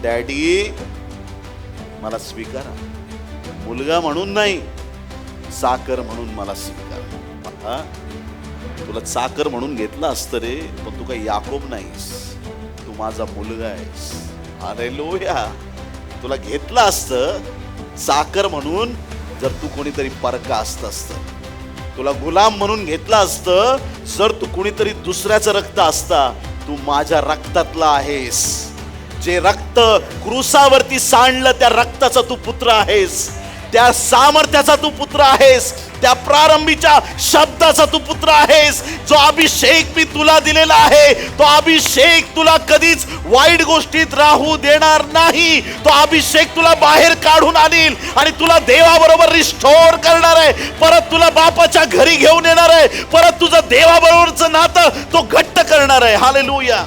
Daddy मला स्वीकारा, मुलगा म्हणून नाही, चाकर म्हणून मला स्वीकारा. तुला चाकर म्हणून घेतलं असतं रे, पण तू काही याकोब नाहीस, तू माझा मुलगा आहेस. हालेलुया. तुला घेतलं असतं चाकर म्हणून जर तू कोणीतरी परका असतं, तुला गुलाम म्हणून घेतलं असतं जर तू कोणीतरी दुसऱ्याचं रक्त असता. तू माझ्या रक्तातला आहेस. जे रक्त क्रूसावरती सांडलं त्या रक्ताचा तू पुत्र आहेस, त्या सामर्थ्याचा तू पुत्र आहेस, त्या प्रारंभीच्या शब्दाचा तू पुत्र आहेस. जो अभिषेक मी तुला दिलेला आहे, तो अभिषेक तुला कधीच वाईट गोष्टीत राहू देणार नाही. तो अभिषेक तुला बाहेर काढून आणील आणि तुला देवाबरोबर रिस्टोर करणार आहे. परत तुला बापाच्या घरी घेऊन येणार आहे. परत तुझं देवाबरोबरचं नातं तो घट्ट करणार आहे. हालेलुया.